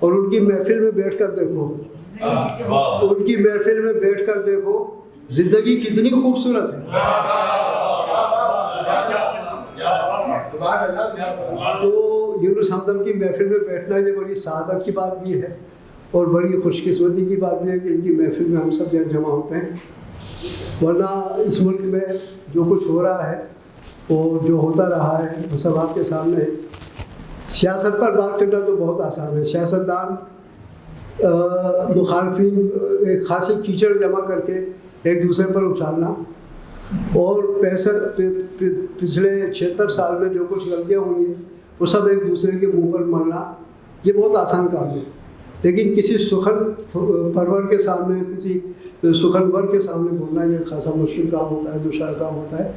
اور ان کی محفل میں بیٹھ کر دیکھو، ان کی محفل میں بیٹھ کر دیکھو زندگی کتنی خوبصورت ہے۔ تو یونس ہمدم کی محفل میں بیٹھنا یہ بڑی سعادت کی بات بھی ہے اور بڑی خوش قسمتی کی بات بھی ہے کہ ان کی محفل میں ہم سب یہاں جمع ہوتے ہیں، ورنہ اس ملک میں جو کچھ ہو رہا ہے اور جو ہوتا رہا ہے وہ سب آپ کے سامنے ہے۔ سیاست پر بات کرنا تو بہت آسان ہے، سیاستدان مخالفین ایک خاصی کیچڑ جمع کر کے ایک دوسرے پر اچھالنا اور پچھلے 76 سال میں جو کچھ غلطیاں ہوئی ہیں وہ سب ایک دوسرے کے منہ پر ملنا یہ بہت آسان کام ہے، لیکن کسی سخن پرور کے سامنے، کسی سخن ور کے سامنے بولنا یہ خاصا مشکل کام ہوتا ہے، دشوار کام ہوتا ہے۔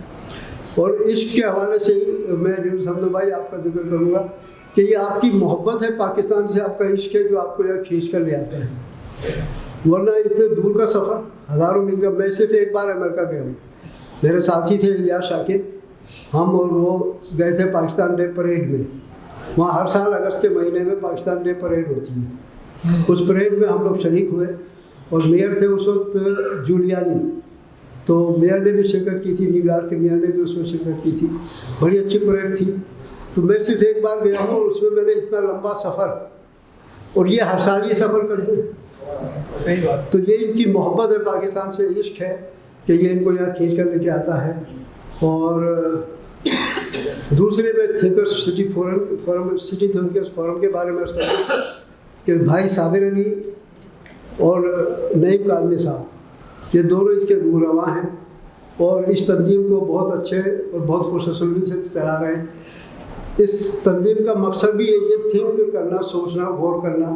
اور عشق کے حوالے سے ہی میں یونس ہمدم بھائی آپ کا ذکر کروں گا کہ یہ آپ کی محبت ہے پاکستان سے، آپ کا عشق ہے جو آپ کو یہاں کھینچ کر لے آتا ہے، ورنہ اتنے دور کا سفر ہزاروں میل کا۔ میں صرف ایک بار امریکہ گیا ہوں، میرے ساتھی تھے الیاس شاکر، ہم اور وہ گئے تھے پاکستان ڈے پریڈ میں۔ وہاں ہر سال اگست کے مہینے میں پاکستان ڈے پریڈ ہوتی ہے، اس پریڈ میں ہم لوگ شریک ہوئے اور میئر تھے اس وقت جولیانی، تو میئر نے بھی شرکت کی تھی، نیو یارک کے میئر نے بھی اس میں شرکت کی تھی، بڑی اچھی پریڈ تھی۔ تو میں صرف ایک بار گیا ہوں اور اس میں نے اتنا لمبا سفر، اور یہ ہر سال یہ سفر کرتے ہیں، تو یہ ان کی محبت ہے پاکستان سے، عشق ہے کہ یہ ان کو یہاں کھینچ کر لے کے آتا ہے۔ اور دوسرے میں thinkers city forum city thinkers forum کے بارے میں اس کا کہ بھائی صابر علی اور نعیم کاظمی صاحب یہ دونوں اس کے رہنما ہیں اور اس تنظیم کو بہت اچھے اور بہت خوش اسلوبی سے چلا رہے ہیں۔ اس تنظیم کا مقصد بھی یہ تھنک کرنا، سوچنا، غور کرنا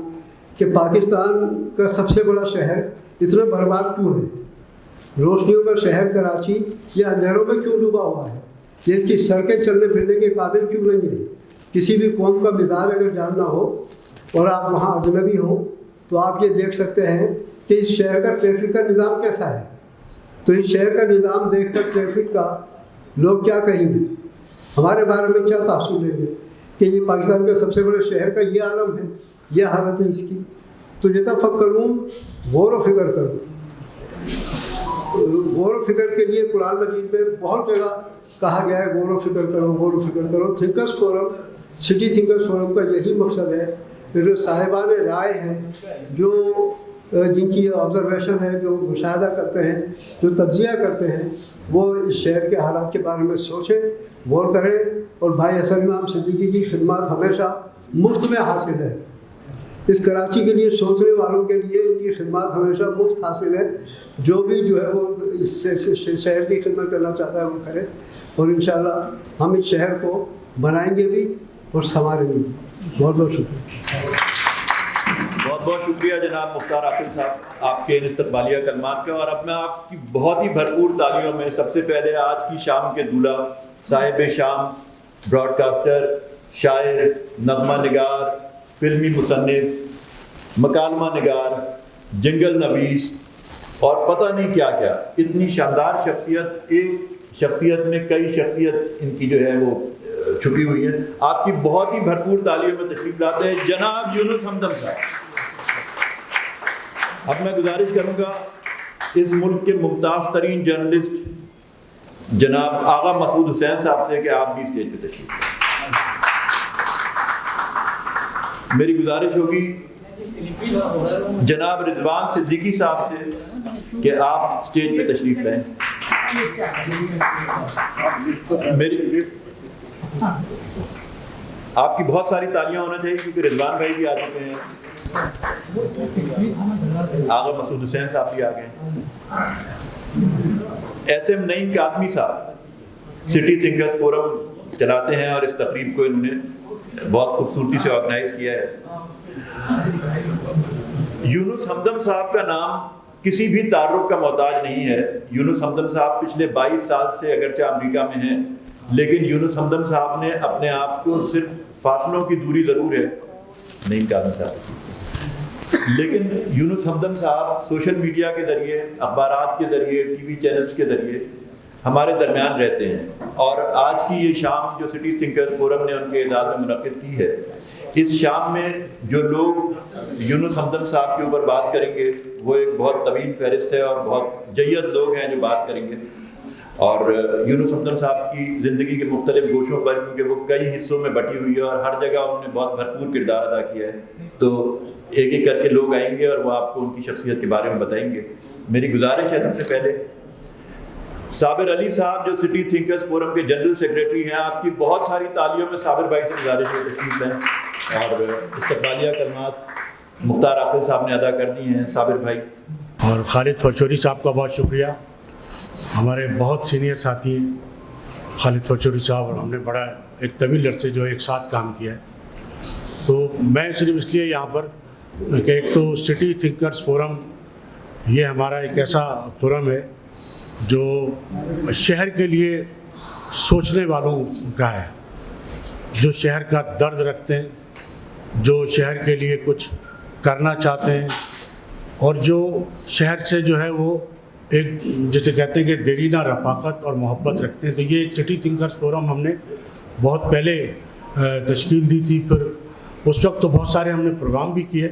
کہ پاکستان کا سب سے بڑا شہر اتنا برباد کیوں ہے، روشنیوں کا شہر کراچی یہ اندھیروں میں کیوں ڈوبا ہوا ہے، یہ اس کی سڑکیں چلنے پھرنے کے قابل کیوں نہیں ہے۔ کسی بھی قوم کا مزاج اگر جاننا ہو اور آپ وہاں اجنبی ہوں تو آپ یہ دیکھ سکتے ہیں کہ اس شہر کا ٹریفک کا نظام کیسا ہے، تو اس شہر کا نظام دیکھ کر ٹریفک کا لوگ کیا کہیں گے، ہمارے بارے میں کیا تاثر لیں گے کہ یہ پاکستان کے سب سے بڑے شہر کا یہ عالم ہے، یہ حالت ہے اس کی۔ تو یتفکرون، غور و فکر کرو، غور و فکر کے لیے قرآن مجید میں بہت جگہ کہا گیا ہے غور و فکر کرو، غور و فکر کرو۔ Thinkers forum, city thinkers forum کا یہی مقصد ہے کہ جو صاحبان رائے ہیں، جو جن کی آبزرویشن ہے، جو مشاہدہ کرتے ہیں، جو تجزیہ کرتے ہیں، وہ اس شہر کے حالات کے بارے میں سوچیں، غور کریں۔ اور بھائی حسن امام صدیقی کی خدمات ہمیشہ مفت میں حاصل ہے، اس کراچی کے لیے سوچنے والوں کے لیے ان کی خدمات ہمیشہ مفت حاصل ہے۔ جو بھی جو ہے وہ اس شہر کی خدمت کرنا چاہتا ہے وہ کرے، اور انشاءاللہ ہم اس شہر کو بنائیں گے بھی اور سنواریں گے۔ بہت بہت شکریہ۔ بہت بہت شکریہ جناب مختار عاقل صاحب آپ کے استقبالیہ کلمات کا، اور اب میں آپ کی بہت ہی بھرپور تالیوں میں سب سے پہلے آج کی شام کے دولہا، صاحب شام، براڈ کاسٹر، شاعر، نغمہ نگار، فلمی مصنف، مکالمہ نگار، جنگل نویس اور پتہ نہیں کیا کیا، اتنی شاندار شخصیت، ایک شخصیت میں کئی شخصیت ان کی جو ہے وہ چھپی ہوئی ہے۔ آپ کی بہت ہی بھرپور تالیوں میں تشریف لاتے ہیں جناب یونس ہمدم صاحب۔ اب میں گزارش کروں گا اس ملک کے ممتاز ترین جرنلسٹ جناب آغا مسعود حسین صاحب سے کہ آپ بھی اسٹیج پہ تشریف لائیں۔ میری گزارش ہوگی جناب رضوان صدیقی صاحب سے کہ آپ اسٹیج پہ تشریف لائیں۔ آپ کی بہت ساری تالیاں ہونا چاہیے کیونکہ رضوان بھائی بھی آ چکے ہیں، آغا مسعود حسین صاحب بھی آ گئے ہیں، ایس ایم نعیم کاظمی صاحب سٹی تھنکرس فورم چلاتے ہیں اور اس تقریب کو انہوں نے بہت خوبصورتی سے آرگنائز کیا ہے۔ یونس ہمدم صاحب کا نام کسی بھی تعارف کا محتاج نہیں ہے۔ یونس ہمدم صاحب پچھلے 22 سال سے اگرچہ امریکہ میں ہیں، لیکن یونس ہمدم صاحب نے اپنے آپ کو صرف فاصلوں کی دوری ضرور ہے نعیم کاظمی صاحب، لیکن یونس ہمدم صاحب سوشل میڈیا کے ذریعے، اخبارات کے ذریعے، ٹی وی چینلز کے ذریعے ہمارے درمیان رہتے ہیں، اور آج کی یہ شام جو سٹی تھنکرز فورم نے ان کے اعزاز میں منعقد کی ہے، اس شام میں جو لوگ یونس ہمدم صاحب کے اوپر بات کریں گے وہ ایک بہت طویل فہرست ہے اور بہت جید لوگ ہیں جو بات کریں گے. اور یونس ہمدم صاحب کی زندگی کے مختلف گوشوں پر، کیونکہ وہ کئی حصوں میں بٹی ہوئی ہے اور ہر جگہ انہوں نے بہت بھرپور کردار ادا کیا ہے، تو ایک ایک کر کے لوگ آئیں گے اور وہ آپ کو ان کی شخصیت کے بارے میں بتائیں گے. میری گزارش ہے سب سے پہلے صابر علی صاحب جو سٹی تھنکرز فورم کے جنرل سیکریٹری ہیں، آپ کی بہت ساری تالیوں میں صابر بھائی سے گزارش ہے تشریف لیں، اور استقبالیہ کلمات مختار عاقل صاحب نے ادا کر دی ہیں. صابر بھائی. اور خالد پچوری صاحب کا بہت شکریہ، ہمارے بہت سینئر ساتھی ہیں خالد پچوری صاحب، اور ہم نے بڑا ایک طویل عرصے جو ایک ساتھ کام کیا ہے. تو میں صرف اس لیے یہاں پر کہ ایک تو سٹی تھنکرز فورم یہ ہمارا ایک ایسا فورم ہے جو شہر کے لیے سوچنے والوں کا ہے، جو شہر کا درد رکھتے ہیں، جو شہر کے لیے کچھ کرنا چاہتے ہیں، اور جو شہر سے جو ہے وہ ایک جسے کہتے ہیں کہ دیرینہ رفاقت اور محبت رکھتے ہیں. تو یہ سٹی تھنکرز فورم ہم نے بہت پہلے تشکیل دی تھی، پھر اس وقت تو بہت سارے ہم نے پروگرام بھی کیے،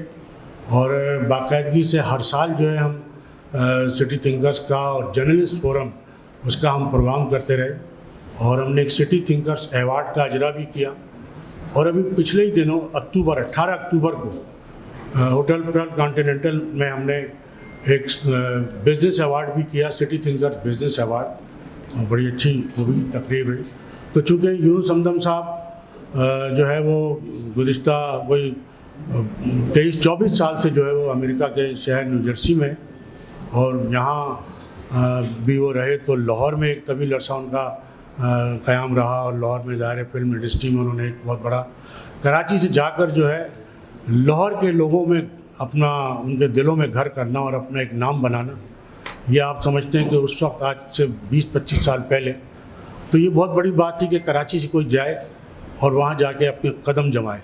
اور باقاعدگی سے ہر سال جو ہے ہم سٹی تھنکرز کا اور جرنلسٹ فورم اس کا ہم پروگرام کرتے رہے، اور ہم نے ایک سٹی تھنکرز ایوارڈ کا اجرا بھی کیا. اور ابھی پچھلے ہی دنوں 18 اکتوبر کو ہوٹل پرل کانٹیننٹل میں ہم نے ایک بزنس ایوارڈ بھی کیا، سٹی تھنکرز بزنس ایوارڈ، بڑی اچھی وہ بھی تقریب رہی. تو چونکہ یونس ہمدم صاحب جو ہے وہ گزشتہ کوئی 23-24 سال سے جو ہے وہ امریکہ کے شہر نیو جرسی میں، اور یہاں بھی وہ رہے. تو لاہور میں ایک طویل عرصہ ان کا قیام رہا، اور لاہور میں ظاہر فلم انڈسٹری میں انہوں نے ایک بہت بڑا، کراچی سے جا کر جو ہے لاہور کے لوگوں میں اپنا، ان کے دلوں میں گھر کرنا اور اپنا ایک نام بنانا، یہ آپ سمجھتے ہیں کہ اس وقت آج سے 20-25 سال پہلے تو یہ بہت بڑی بات تھی کہ کراچی سے کوئی جائے اور وہاں جا کے اپنے قدم جمائے.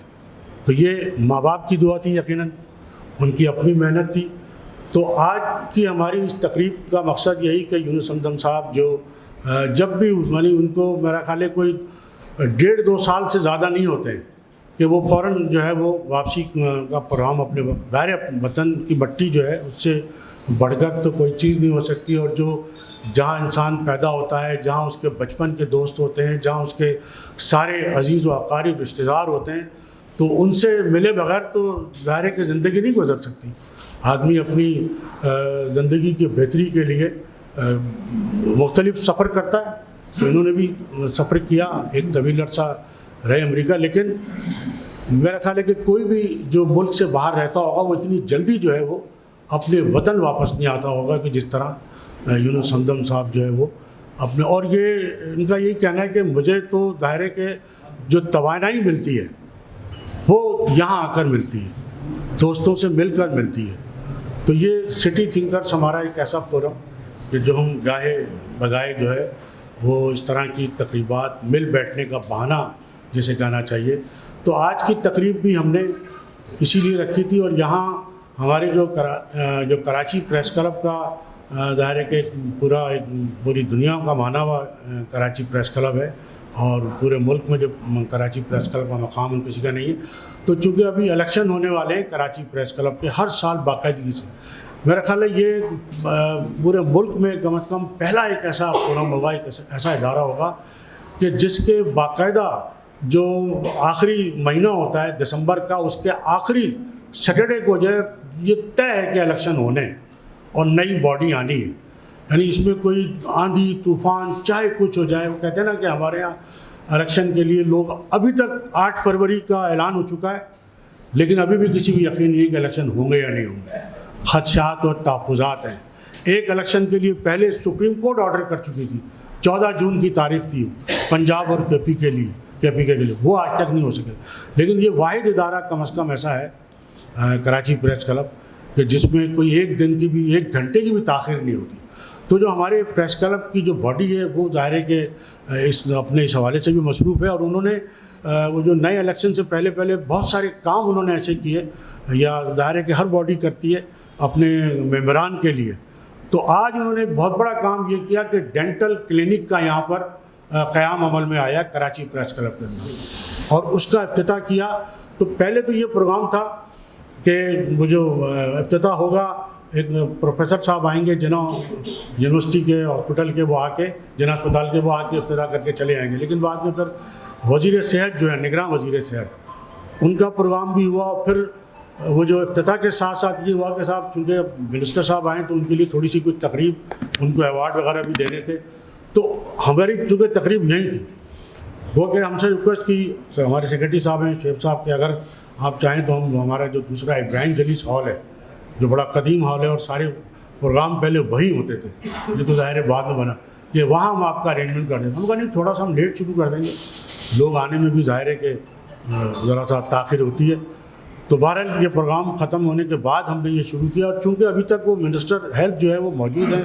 تو یہ ماں باپ کی دعا تھی، یقیناً ان کی اپنی محنت تھی. تو آج کی ہماری اس تقریب کا مقصد یہی کہ یونس ہمدم صاحب جو جب بھی ان کو میرا خیال ہے کوئی 1.5-2 سال سے زیادہ نہیں ہوتے ہیں کہ وہ فوراً جو ہے وہ واپسی کا پروگرام اپنے دائرے وطن کی مٹی جو ہے اس سے بڑھ کر تو کوئی چیز نہیں ہو سکتی. اور جو جہاں انسان پیدا ہوتا ہے، جہاں اس کے بچپن کے دوست ہوتے ہیں، جہاں اس کے سارے عزیز و اقارب رشتہ دار ہوتے ہیں، تو ان سے ملے بغیر تو ظاہر کہ زندگی نہیں گزر سکتی. آدمی اپنی زندگی کی بہتری کے لیے مختلف سفر کرتا ہے. تو انہوں نے بھی سفر کیا، ایک طویل عرصہ رہے امریکہ. لیکن میرا خیال ہے کہ کوئی بھی جو ملک سے باہر رہتا ہوگا وہ اتنی جلدی جو ہے وہ اپنے وطن واپس نہیں آتا ہوگا کہ جس طرح یونس ہمدم صاحب جو ہے وہ اپنے، اور یہ ان کا یہی کہنا ہے کہ مجھے تو ظاہر ہے کہ جو توانائی ملتی ہے وہ یہاں آ کر ملتی ہے، دوستوں سے مل کر ملتی ہے. تو یہ سٹی تھنکرز ہمارا ایک ایسا فورم کہ جو ہم گاہے بگائے جو ہے وہ اس طرح کی تقریبات، مل بیٹھنے کا بہانہ جسے کہنا چاہیے. تو آج کی تقریب بھی ہم نے اسی لیے رکھی تھی، اور یہاں ہمارے جو کراچی پریس کلب کا ظاہر ہے کہ پوری دنیا کا مانا ہوا کراچی پریس کلب ہے، اور پورے ملک میں جو کراچی پریس کلب کا مقام ان کسی کا نہیں ہے. تو چونکہ ابھی الیکشن ہونے والے ہیں کراچی پریس کلب کے ہر سال باقاعدگی سے، میرا خیال ہے یہ پورے ملک میں کم از کم پہلا ایک ایسا فورم ہوگا، ایک ایسا ادارہ ہوگا کہ جس کے باقاعدہ جو آخری مہینہ ہوتا ہے دسمبر کا، اس کے آخری سیٹرڈے کو جو ہے یہ طے ہے کہ الیکشن ہونے ہیں اور نئی باڈی آنی ہے. یعنی اس میں کوئی آندھی طوفان چاہے کچھ ہو جائے، وہ کہتے ہیں نا کہ ہمارے یہاں الیکشن کے لیے لوگ ابھی تک 8 فروری کا اعلان ہو چکا ہے، لیکن ابھی بھی کسی بھی یقین نہیں ہے کہ الیکشن ہوں گے یا نہیں ہوں گے. خدشات اور تحفظات ہیں. ایک الیکشن کے لیے پہلے سپریم کورٹ آرڈر کر چکی تھی، 14 جون کی تاریخ تھی پنجاب اور کے پی کے لیے، وہ آج تک نہیں ہو سکے. لیکن یہ واحد ادارہ کم از کم ایسا ہے کراچی پریس کلب کہ جس میں کوئی ایک دن کی بھی، 1 گھنٹے کی بھی تاخیر نہیں ہوتی. تو جو ہمارے پریس کلب کی جو باڈی ہے وہ ظاہر ہے کہ اپنے اس حوالے سے بھی مصروف ہے، اور انہوں نے وہ جو نئے الیکشن سے پہلے بہت سارے کام انہوں نے ایسے کیے، یا ظاہر ہے کہ ہر باڈی کرتی ہے اپنے ممبران کے لیے. تو آج انہوں نے ایک بہت بڑا کام یہ کیا کہ ڈینٹل کلینک کا یہاں پر قیام عمل میں آیا کراچی پریس کلب کے اندر، اور اس کا افتتاح کیا۔ تو پہلے تو یہ پروگرام تھا کہ وہ جو افتتاح ہوگا، ایک پروفیسر صاحب آئیں گے جنہوں یونیورسٹی کے ہاسپٹل کے، وہ آ کے جنا اسپتال کے وہ آ کے افتتاح کر کے چلے آئیں گے، لیکن بعد میں پھر وزیر صحت جو ہے، نگراں وزیر صحت، ان کا پروگرام بھی ہوا، اور پھر وہ جو افتتاح کے ساتھ ساتھ یہ ہوا کہ صاحب چونکہ منسٹر صاحب آئیں تو ان کے لیے تھوڑی سی کچھ تقریب، ان کو ایوارڈ وغیرہ بھی دینے تھے، تو ہماری چونکہ تقریب یہیں تھی، وہ کہ ہم سے ریکویسٹ کی ہمارے سیکرٹری صاحب ہیں شعیب صاحب کہ اگر آپ چاہیں تو ہم ہمارا جو دوسرا ابراہیم جلیس ہال ہے جو بڑا قدیم ہال ہے اور سارے پروگرام پہلے وہی ہوتے تھے، یہ تو ظاہر ہے بعد میں بنا، کہ وہاں ہم آپ کا ارینجمنٹ کر دیں۔ ہم کہا نہیں، تھوڑا سا ہم لیٹ شروع کر دیں گے، لوگ آنے میں بھی ظاہر ہے کہ ذرا سا تاخیر ہوتی ہے۔ تو بہرحال یہ پروگرام ختم ہونے کے بعد ہم نے یہ شروع کیا، اور چونکہ ابھی تک وہ منسٹر ہیلتھ جو ہے وہ موجود ہیں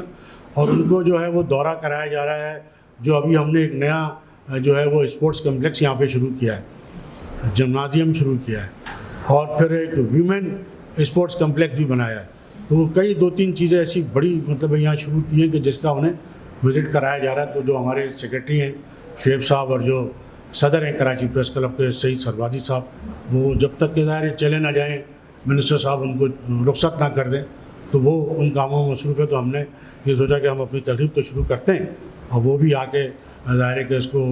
اور ان کو جو ہے وہ دورہ کرایا جا رہا ہے، جو ابھی ہم نے ایک نیا جو ہے وہ اسپورٹس کمپلیکس یہاں پہ شروع کیا ہے، جمنازیم شروع کیا ہے، اور پھر ایک ویمن اسپورٹس کمپلیکس بھی بنایا ہے۔ تو وہ کئی 2-3 چیزیں ایسی بڑی مطلب یہاں شروع کی ہیں کہ جس کا انہیں وزٹ کرایا جا رہا ہے۔ تو جو ہمارے سیکرٹری ہیں شعیب صاحب اور جو صدر ہیں کراچی پریس کلب کے سعید سربازی صاحب، وہ جب تک کہ ظاہر چلے نہ جائیں، منسٹر صاحب ان کو رخصت نہ کر دیں، تو وہ ان کاموں میں مصروف ہے۔ تو ہم نے یہ سوچا کہ ہم اپنی تقریب تو شروع کرتے ہیں اور وہ بھی آ کے ظاہر ہے کہ اس کو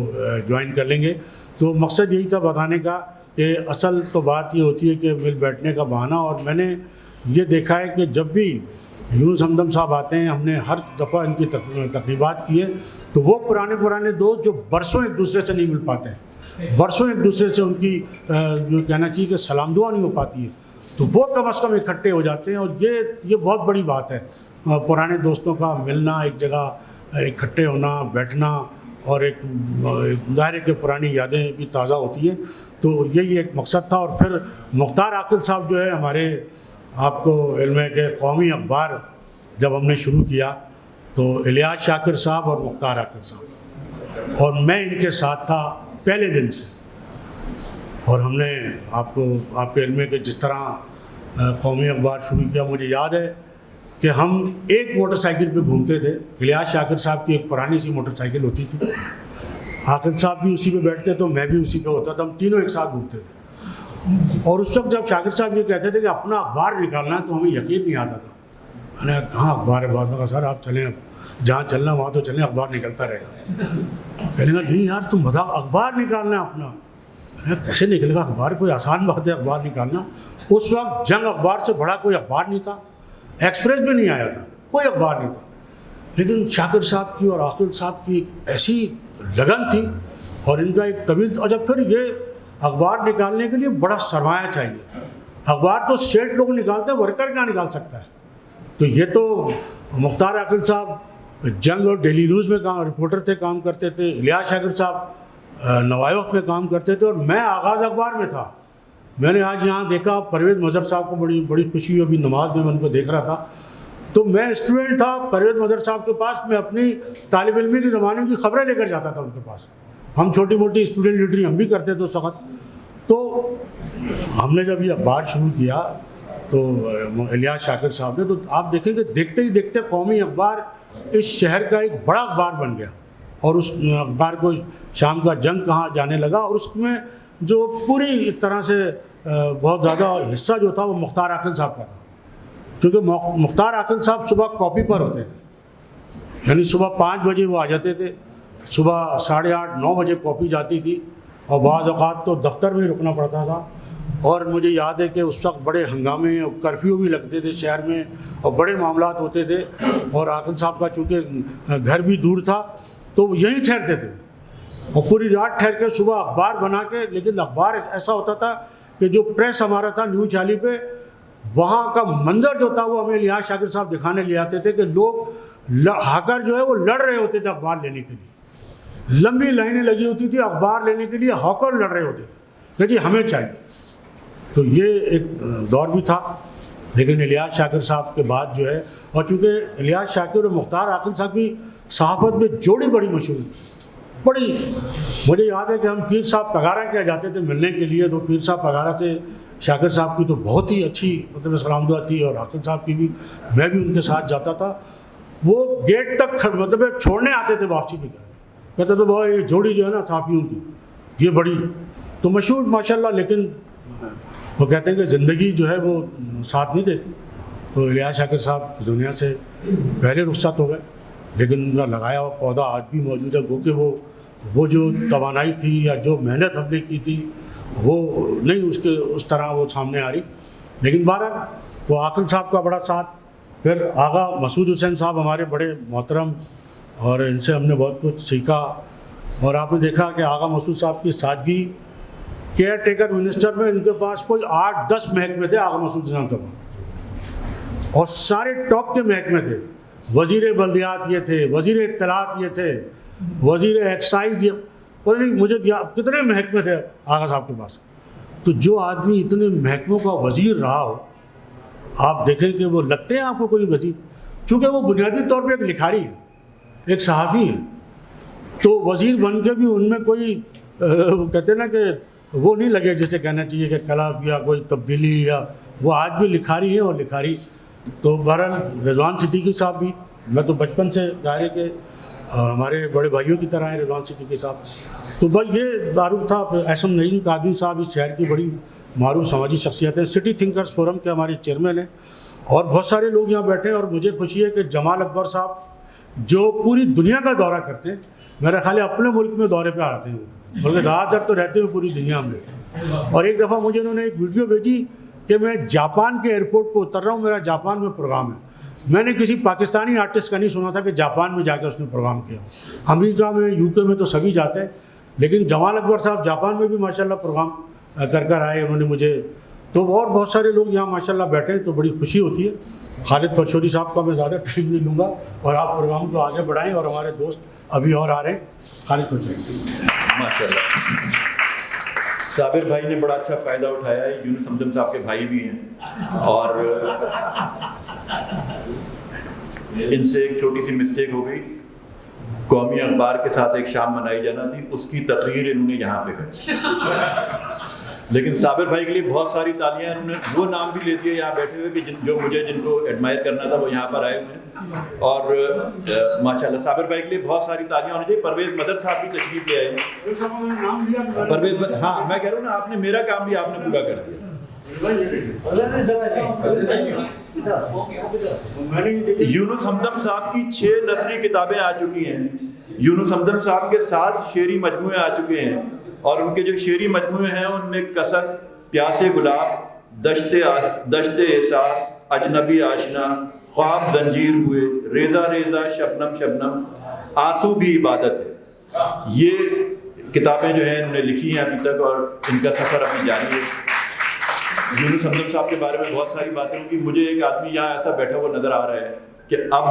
جوائن کر لیں گے۔ تو مقصد یہی تھا بتانے کا کہ اصل تو بات یہ ہوتی ہے کہ مل بیٹھنے کا بہانہ، اور میں نے یہ دیکھا ہے کہ جب بھی یونس ہمدم صاحب آتے ہیں، ہم نے ہر دفعہ ان کی تقریبات کی ہے، تو وہ پرانے دوست جو برسوں ایک دوسرے سے نہیں مل پاتے ہیں، برسوں ایک دوسرے سے ان کی جو کہنا چاہیے کہ سلام دعا نہیں ہو پاتی ہے، تو وہ کم از کم اکٹھے ہو جاتے ہیں، اور یہ بہت بڑی بات ہے، پرانے دوستوں کا ملنا، ایک جگہ اکٹھے ہونا، بیٹھنا، اور ایک ظاہر ہے کہ پرانی یادیں بھی تازہ ہوتی ہیں۔ تو یہی ایک مقصد تھا۔ اور پھر مختار عاقل صاحب جو ہے ہمارے، آپ کو علم ہے کہ قومی اخبار جب ہم نے شروع کیا تو الیاس شاکر صاحب اور مختار عاقل صاحب، اور میں ان کے ساتھ تھا پہلے دن سے، اور ہم نے آپ کے علم ہے کہ جس طرح قومی اخبار شروع کیا، مجھے یاد ہے کہ ہم ایک موٹر سائیکل پہ گھومتے تھے۔ الیاس شاکر صاحب کی ایک پرانی سی موٹر سائیکل ہوتی تھی، عاقل صاحب بھی اسی پہ بیٹھتے تو میں بھی اسی پہ ہوتا تھا، ہم تینوں ایک ساتھ گھومتے تھے۔ اور اس وقت جب شاکر صاحب یہ کہتے تھے کہ اپنا اخبار نکالنا ہے تو ہمیں یقین نہیں آتا تھا۔ میں نے کہاں اخبار ہے، میں کہا سر آپ چلیں، جہاں چلنا وہاں تو چلیں، اخبار نکلتا رہے گا۔ کہنے لگا نہیں یار تم بتا، اخبار نکالنا ہے اپنا۔ میں نے کیسے نکلے گا اخبار، کوئی آسان بات ہے اخبار نکالنا۔ اس وقت جنگ اخبار سے بڑا کوئی اخبار نہیں تھا، ایکسپریس بھی نہیں آیا تھا، کوئی اخبار نہیں تھا، لیکن شاکر صاحب کی اور عاقل صاحب کی ایک ایسی لگن تھی، اور ان کا ایک طویل، اور جب پھر یہ اخبار نکالنے کے لیے بڑا سرمایہ چاہیے۔ اخبار تو اسٹیٹ لوگ نکالتے ہیں، ورکر کیا نکال سکتا ہے؟ تو یہ تو مختار عاقل صاحب جنگ اور ڈیلی نیوز میں رپورٹر تھے، کام کرتے تھے، الیاس شاکر صاحب نوائے وقت میں کام کرتے تھے، اور میں آغاز اخبار میں تھا۔ میں نے آج یہاں دیکھا پرویز مظہر صاحب کو بڑی خوشی ہوئی، ابھی نماز میں ان کو دیکھ رہا تھا، تو میں اسٹوڈنٹ تھا پرویز مظہر صاحب کے پاس، میں اپنی طالب علمی کے زمانے کی خبریں لے کر جاتا تھا ان کے پاس، ہم چھوٹی موٹی اسٹوڈنٹ لیڈری ہم بھی کرتے تھے اس وقت۔ تو ہم نے جب یہ اخبار شروع کیا تو الیاس شاکر صاحب نے، تو آپ دیکھیں کہ دیکھتے ہی دیکھتے قومی اخبار اس شہر کا ایک بڑا اخبار بن گیا، اور اس اخبار کو شام کا جنگ کہاں جانے لگا، اور اس میں جو پوری ایک طرح سے بہت زیادہ حصہ جو تھا وہ مختار عاقل صاحب کا تھا، کیونکہ مختار عاقل صاحب صبح کاپی پر ہوتے تھے، یعنی صبح 5 بجے وہ آ جاتے تھے، صبح 8:30-9 بجے کاپی جاتی تھی، اور بعض اوقات تو دفتر میں رکنا پڑتا تھا۔ اور مجھے یاد ہے کہ اس وقت بڑے ہنگامے اور کرفیو بھی لگتے تھے شہر میں، اور بڑے معاملات ہوتے تھے، اور عاقل صاحب کا چونکہ گھر بھی دور تھا تو وہ یہیں ٹھہرتے تھے، اور پوری رات ٹھہر کے صبح اخبار بنا کے، لیکن اخبار ایسا ہوتا تھا کہ جو پریس ہمارا تھا نیو چالی پہ، وہاں کا منظر جو تھا وہ ہمیں الیاس شاکر صاحب دکھانے لے آتے تھے کہ لوگ ہاکر جو ہے وہ لڑ رہے ہوتے تھے اخبار لینے کے لیے، لمبی لائنیں لگی ہوتی تھی اخبار لینے کے لیے، ہاکر لڑ رہے ہوتے تھے کہ جی ہمیں چاہیے۔ تو یہ ایک دور بھی تھا، لیکن الیاس شاکر صاحب کے بعد جو ہے، اور چونکہ الیاس شاکر اور مختار عاقل صاحب کی صحافت میں جوڑی بڑی مشہور تھی، بڑی، مجھے یاد ہے کہ ہم پیر صاحب پگارا کیا جاتے تھے ملنے کے لیے، تو پیر صاحب پگارا سے شاکر صاحب کی تو بہت ہی اچھی مطلب سلام دعا تھی، اور عاقل صاحب کی بھی، میں بھی ان کے ساتھ جاتا تھا، وہ گیٹ تک مطلب چھوڑنے آتے تھے واپسی بھی کہتے تو بھائی یہ جوڑی جو ہے نا صحافیوں کی یہ بڑی تو مشہور ماشاء اللہ، لیکن وہ کہتے ہیں کہ زندگی جو ہے وہ ساتھ نہیں دیتی. تو الیاس شاکر صاحب اس دنیا سے پہلے رخصت ہو گئے، لیکن ان کا لگایا ہوا پودا آج بھی موجود ہے. وہ کہ وہ جو توانائی تھی یا جو محنت ہم نے کی تھی وہ نہیں اس طرح وہ سامنے آ رہی. لیکن بہرحال تو عاقل صاحب کا بڑا ساتھ، پھر آغا مسعود حسین صاحب ہمارے بڑے محترم، اور ان سے ہم نے بہت کچھ سیکھا. اور آپ نے دیکھا کہ آغا مسعود صاحب کی سادگی، کیئر ٹیکر منسٹر میں ان کے پاس کوئی 8-10 محکمے تھے آغا مسعود حسین صاحب کے پاس، اور سارے ٹاپ کے محکمے تھے. وزیر بلدیات یہ تھے، وزیر اطلاعات یہ تھے، وزیر ایکسائز یہ پتہ نہیں مجھے کتنے محکمے تھے آغا صاحب کے پاس. تو جو آدمی اتنے محکموں کا وزیر رہا ہو، آپ دیکھیں کہ وہ لگتے ہیں آپ کو کوئی وزیر، چونکہ وہ بنیادی طور پہ ایک لکھاری ہے، ایک صحافی ہے. تو وزیر بن کے بھی ان میں کوئی کہتے ہیں نا کہ وہ نہیں لگے جیسے کہنا چاہیے کہ کلب یا کوئی تبدیلی، یا وہ آج بھی لکھاری ہے. اور لکھاری تو بہرحال رضوان صدیقی صاحب بھی، میں تو بچپن سے ظاہر ہے کہ ہمارے بڑے بھائیوں کی طرح ہیں رضوان صدیقی صاحب. تو بھائی یہ معروف تھا. احسن نعیم قادری صاحب اس شہر کی بڑی معروف سماجی شخصیت ہیں، سٹی تھنکرز فورم کے ہمارے چیئرمین ہیں، اور بہت سارے لوگ یہاں بیٹھے ہیں. اور مجھے خوشی ہے کہ جمال اکبر صاحب جو پوری دنیا کا دورہ کرتے ہیں، میرا خیال ہے اپنے ملک میں دورے پہ آتے ہیں، بلکہ زیادہ تر تو رہتے ہیں پوری دنیا میں. اور ایک دفعہ مجھے انہوں نے ایک ویڈیو بھیجی کہ میں جاپان کے ایئرپورٹ پہ اتر رہا ہوں، میرا جاپان میں پروگرام ہے. میں نے کسی پاکستانی آرٹسٹ کا نہیں سنا تھا کہ جاپان میں جا کے اس نے پروگرام کیا. امریکہ میں، یو کے میں تو سبھی جاتے ہیں، لیکن جمال اکبر صاحب جاپان میں بھی ماشاءاللہ پروگرام کر آئے انہوں نے مجھے. تو اور بہت سارے لوگ یہاں ماشاءاللہ بیٹھے ہیں، تو بڑی خوشی ہوتی ہے. خالد پرشوری صاحب کا میں زیادہ ٹائم نہیں لوں گا، اور آپ پروگرام کو آگے بڑھائیں. اور ہمارے دوست ابھی اور آ رہے ہیں، خالد پرشوری. ماشاء اللہ صابر بھائی نے بڑا اچھا فائدہ اٹھایا ہے. یونس حمدم صاحب کے بھائی بھی ہیں، اور ان سے ایک چھوٹی سی مسٹیک ہو گئی. قومی اخبار کے ساتھ ایک شام منائی جانا تھی، اس کی تقریر انہوں نے یہاں پہ کری. لیکن صابر بھائی کے لیے بہت ساری تالیاں. انہوں نے وہ نام بھی لے دیا یہاں بیٹھے ہوئے کہ جن کو ایڈمائر کرنا تھا وہ یہاں پر آئے ہوئے ہیں. اور ماشاءاللہ صابر بھائی کے لیے بہت ساری تالیاں ہونی چاہیے. پرویز مدر صاحب بھی تشریف لے آئے ہیں. پرویز، ہاں میں کہہ رہا ہوں نا، آپ نے میرا کام بھی آپ نے پورا کر دیا. یونس حمدم صاحب کی 6 نثری کتابیں آ چکی ہیں. یونس حمدم صاحب کے 7 شعری مجموعے آ چکے ہیں، اور ان کے جو شعری مجموعے ہیں ان میں کسک، پیاسے گلاب، دشت احساس، اجنبی آشنا، خواب زنجیر ہوئے، ریزہ ریزہ، شبنم شبنم، آنسو بھی عبادت ہے. یہ کتابیں جو ہیں انہوں نے لکھی ہیں ابھی تک، اور ان کا سفر ابھی جاری ہے. یونس حمدم صاحب کے بارے میں بہت ساری باتیں ہوں گی. مجھے ایک آدمی یہاں ایسا بیٹھا ہوا نظر آ رہا ہے کہ اب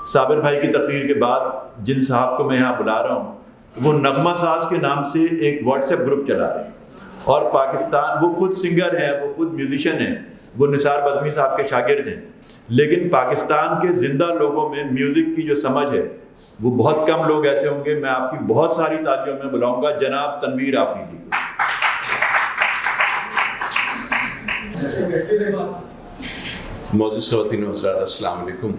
صابر بھائی کی تقریر کے بعد جن صاحب کو میں یہاں بلا رہا ہوں وہ نغمہ ساز کے نام سے ایک واٹس ایپ گروپ چلا رہے ہیں. اور پاکستان، وہ خود سنگر ہیں، وہ خود میوزیشین ہیں، وہ نثار بزمی صاحب کے شاگرد ہیں، لیکن پاکستان کے زندہ لوگوں میں میوزک کی جو سمجھ ہے وہ بہت کم لوگ ایسے ہوں گے. میں آپ کی بہت ساری تالیوں میں بلاؤں گا جناب تنویر آفریدی. معزز خواتین و حضرات، السلام علیکم.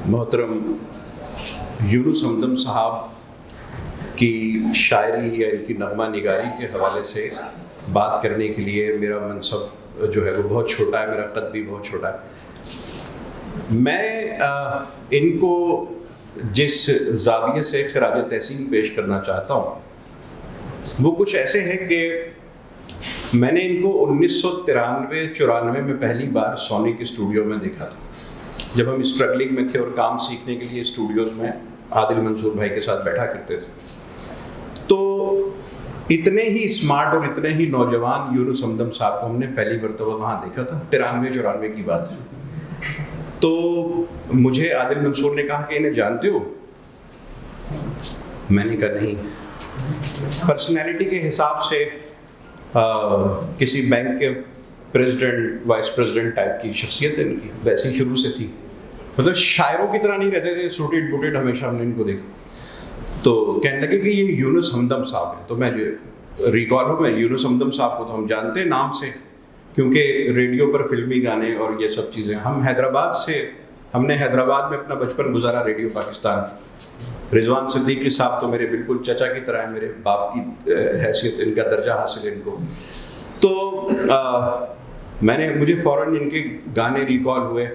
محترم یونس حمدم صاحب کی شاعری یا ان کی نغمہ نگاری کے حوالے سے بات کرنے کے لیے میرا منصب جو ہے وہ بہت چھوٹا ہے، میرا قد بھی بہت چھوٹا ہے. میں ان کو جس زاویے سے خراج تحسین پیش کرنا چاہتا ہوں وہ کچھ ایسے ہے کہ میں نے ان کو 1993-94 میں پہلی بار سونی کے اسٹوڈیو میں دیکھا تھا، جب ہم اسٹرگلنگ میں تھے اور کام سیکھنے کے لیے اسٹوڈیوز میں عادل منصور بھائی کے ساتھ بیٹھا کرتے تھے. تو اتنے ہی اسمارٹ اور اتنے ہی نوجوان یونس حمدم صاحب کو ہم نے پہلی مرتبہ وہاں دیکھا تھا. 93-94 کی بات ہے. تو مجھے عادل منصور نے کہا کہ انہیں جانتے ہو؟ میں نے کہا نہیں. پرسنالٹی کے حساب سے کسی بینک کے پریزیڈنٹ، وائس پریزیڈنٹ ٹائپ کی شخصیت ہے ان کی، ویسی شروع سے تھی. مطلب شاعروں کی طرح نہیں رہتے تھے، سوٹیڈ بوٹیڈ ہمیشہ ہم نے ان کو دیکھا. تو کہنے لگے کہ یہ یونس حمدم صاحب ہے. تو میں ریکال ہوں، میں یونس حمدم صاحب کو تو ہم جانتے ہیں نام سے، کیونکہ ریڈیو پر فلمی گانے اور یہ سب چیزیں، ہم نے حیدرآباد میں اپنا بچپن گزارا ریڈیو پاکستان. رضوان صدیقی صاحب تو میرے بالکل چچا کی طرح ہیں، میرے باپ کی حیثیت، ان کا درجہ حاصل ہے ان کو. تو مجھے فوراً ان کے گانے ریکال ہوئے.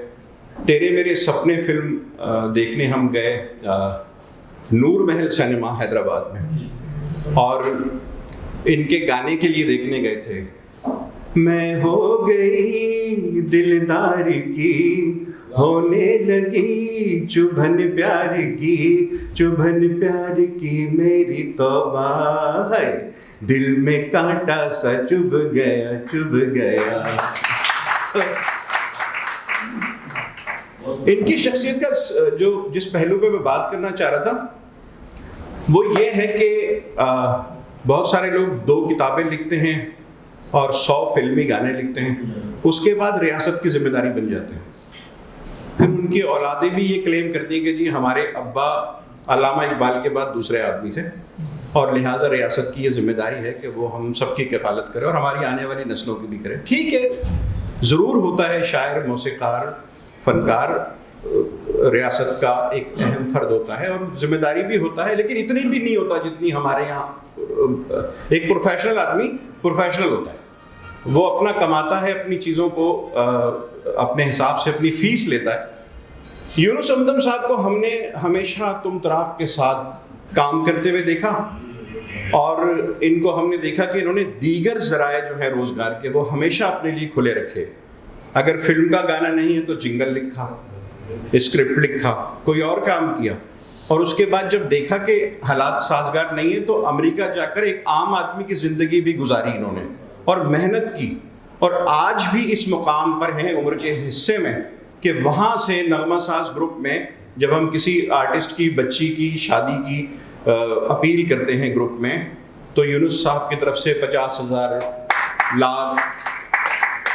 تیرے میرے سپنے فلم دیکھنے ہم گئے نور محل سینما حیدرآباد میں، اور ان کے گانے کے لیے دیکھنے گئے تھے. میں ہو گئی دلدار کی، ہونے لگی چبھن پیار کی، چبھن پیار کی میری توبہ ہے، دل میں کانٹا سا چبھ گیا چبھ گیا. ان کی شخصیت کا جس پہلو پہ میں بات کرنا چاہ رہا تھا وہ یہ ہے کہ بہت سارے لوگ 2 کتابیں لکھتے ہیں اور 100 فلمی گانے لکھتے ہیں، اس کے بعد ریاست کی ذمہ داری بن جاتے ہیں. پھر ان کی اولادیں بھی یہ کلیم کرتی ہیں کہ جی ہمارے ابا علامہ اقبال کے بعد دوسرے آدمی تھے، اور لہٰذا ریاست کی یہ ذمہ داری ہے کہ وہ ہم سب کی کفالت کرے اور ہماری آنے والی نسلوں کی بھی کرے. ٹھیک ہے، ضرور ہوتا ہے شاعر، موسیقار، فنکار ریاست کا ایک اہم فرد ہوتا ہے اور ذمہ داری بھی ہوتا ہے، لیکن اتنی بھی نہیں ہوتا جتنی ہمارے یہاں ایک پروفیشنل آدمی پروفیشنل ہوتا ہے. وہ اپنا کماتا ہے، اپنی چیزوں کو اپنے حساب سے اپنی فیس لیتا ہے. یونس ہمدم صاحب کو ہم نے ہمیشہ تم تراق کے ساتھ کام کرتے ہوئے دیکھا، اور ان کو ہم نے دیکھا کہ انہوں نے دیگر ذرائع جو ہیں روزگار کے وہ ہمیشہ اپنے لیے کھلے رکھے. اگر فلم کا گانا نہیں ہے تو جنگل لکھا، اسکرپٹ لکھا، کوئی اور کام کیا، اور اس کے بعد جب دیکھا کہ حالات سازگار نہیں ہے تو امریکہ جا کر ایک عام آدمی کی زندگی بھی گزاری انہوں نے اور محنت کی، اور آج بھی اس مقام پر ہیں عمر کے حصے میں کہ وہاں سے نغمہ ساز گروپ میں جب ہم کسی آرٹسٹ کی بچی کی شادی کی اپیل کرتے ہیں گروپ میں، تو یونس صاحب کی طرف سے 50,000 لاکھ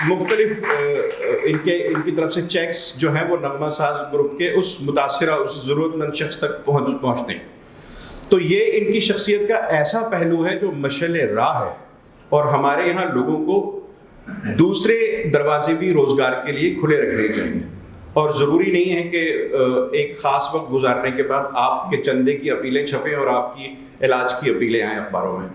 مختلف ان کی طرف سے چیکس جو ہیں وہ نغمہ ساز گروپ کے اس متاثرہ اس ضرورت مند شخص تک پہنچتے ہیں. تو یہ ان کی شخصیت کا ایسا پہلو ہے جو مشعل راہ ہے، اور ہمارے یہاں لوگوں کو دوسرے دروازے بھی روزگار کے لیے کھلے رکھنے چاہیے. اور ضروری نہیں ہے کہ ایک خاص وقت گزارنے کے بعد آپ کے چندے کی اپیلیں چھپیں اور آپ کی علاج کی اپیلیں آئیں اخباروں میں.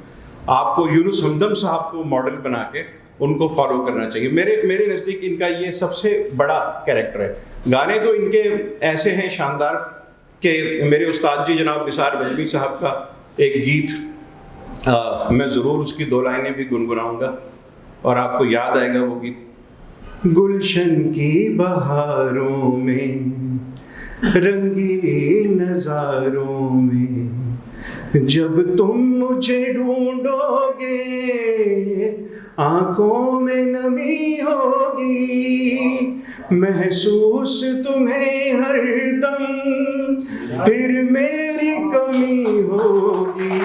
آپ کو یونس ہمدم صاحب کو ماڈل بنا کے ان کو فالو کرنا چاہیے. میرے نزدیک ان کا یہ سب سے بڑا کیریکٹر ہے. گانے تو ان کے ایسے ہیں شاندار کہ میرے استاد جی جناب نثار نجمی صاحب کا ایک گیت میں ضرور اس کی 2 لائنیں بھی گنگناؤں گا اور آپ کو یاد آئے گا وہ گیت. گلشن کی بہاروں میں رنگی نظاروں میں جب تم مجھے ڈھونڈو گے آنکھوں میں نمی ہوگی محسوس تمہیں ہر دم پھر میری کمی ہوگی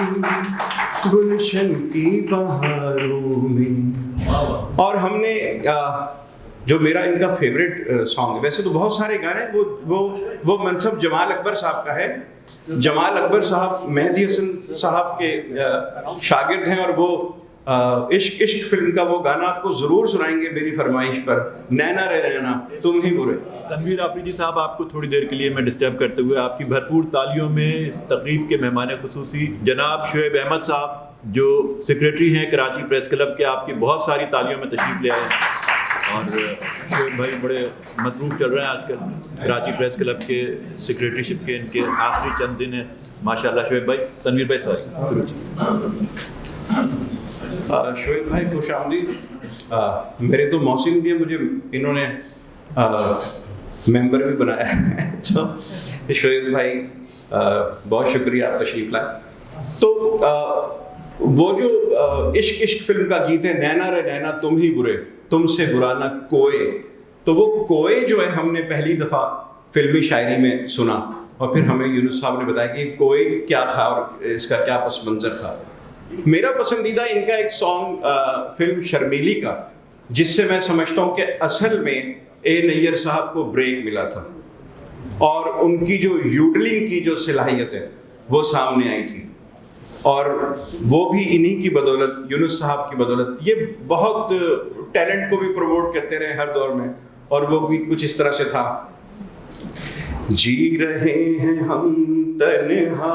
گلشن کی بہاروں میں. اور ہم نے جو میرا ان کا فیوریٹ سانگ ہے، ویسے تو بہت سارے گانے وہ منصب جمال اکبر صاحب کا ہے. جمال اکبر صاحب مہدی حسن صاحب کے شاگرد ہیں، اور وہ عشق عشق فلم کا وہ گانا آپ کو ضرور سنائیں گے میری فرمائش پر، نینا رے نینا تم ہی برے. تنویر آفریدی صاحب، آپ کو تھوڑی دیر کے لیے میں ڈسٹرب کرتے ہوئے آپ کی بھرپور تالیوں میں اس تقریب کے مہمان خصوصی جناب شعیب احمد صاحب جو سیکریٹری ہیں کراچی پریس کلب کے، آپ کی بہت ساری تالیوں میں تشریف لے آئے. اور شعیب بھائی بڑے مصروف چل رہے ہیں آج کل کراچی پریس کلب کے سیکریٹری شپ کے، ان کے آخری چند دن ہیں ماشاء اللہ. شعیب بھائی، تنویر بھائی صاحب. شعیب بھائی خوش آمدید. میرے تو محسن بھی ہیں، مجھے انہوں نے ممبر بھی بنایا ہے. تو شعیب بھائی بہت شکریہ، آپ تشریف لائے. تو وہ جو عشق عشق فلم کا گیت ہے، نینا رے نینا تم ہی برے تم سے برا نہ کوئے، تو وہ کوئے جو ہے ہم نے پہلی دفعہ فلمی شاعری میں سنا، اور پھر ہمیں یونس صاحب نے بتایا کہ کوئے کیا تھا اور اس کا کیا پس منظر تھا. میرا پسندیدہ ان کا ایک سانگ فلم شرمیلی کا، جس سے میں سمجھتا ہوں کہ اصل میں اے نیّر صاحب کو بریک ملا تھا اور ان کی جو یوڈلنگ کی جو صلاحیت ہے وہ سامنے آئی تھی. اور وہ بھی انہی کی بدولت, یونس صاحب کی بدولت, یہ بہت ٹیلنٹ کو بھی پروموٹ کرتے رہے ہر دور میں, اور وہ بھی کچھ اس طرح سے تھا. جی رہے ہیں ہم تنہا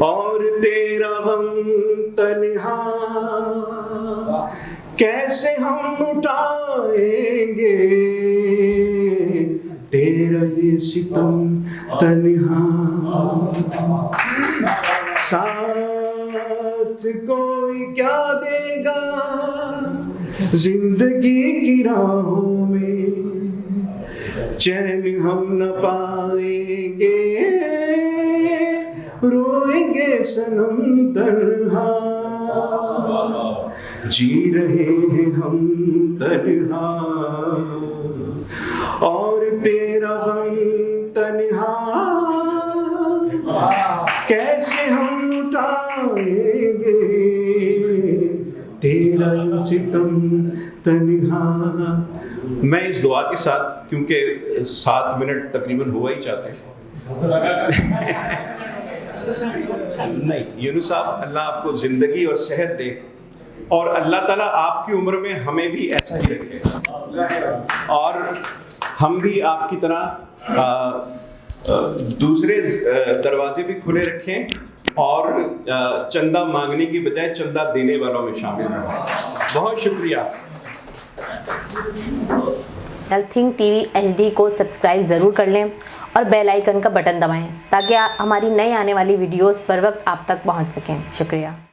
اور تیرا غم تنہا, کیسے ہم اٹھائیں گے تیرا یہ ستم تنہا, ساتھ کوئی کیا دے گا زندگی کی راہوں میں, چین ہم نہ پائیں گے روئیں گے صنم تنہا. جی رہے ہیں ہم تنہا اور تیرا غم تنہا, کیسے ہم اٹھائیں گے تیرا ستم تنہا. میں اس دعا کے ساتھ, کیونکہ 7 منٹ تقریباً ہوا ہی چاہتے ہیں, نہیں یونس صاحب اللہ آپ کو زندگی اور صحت دے, اور اللہ تعالیٰ آپ کی عمر میں ہمیں بھی ایسا ہی رکھے, اور ہم بھی آپ کی طرح دوسرے دروازے بھی کھلے رکھیں, اور چندہ مانگنے کی بجائے چندہ دینے والوں میں شامل رہیں. بہت شکریہ. Health think T V HD کو سبسکرائب ضرور کر لیں اور بیل آئیکن کا بٹن دبائیں تاکہ ہماری نئی آنے والی ویڈیوز پر وقت آپ تک پہنچ سکیں. شکریہ.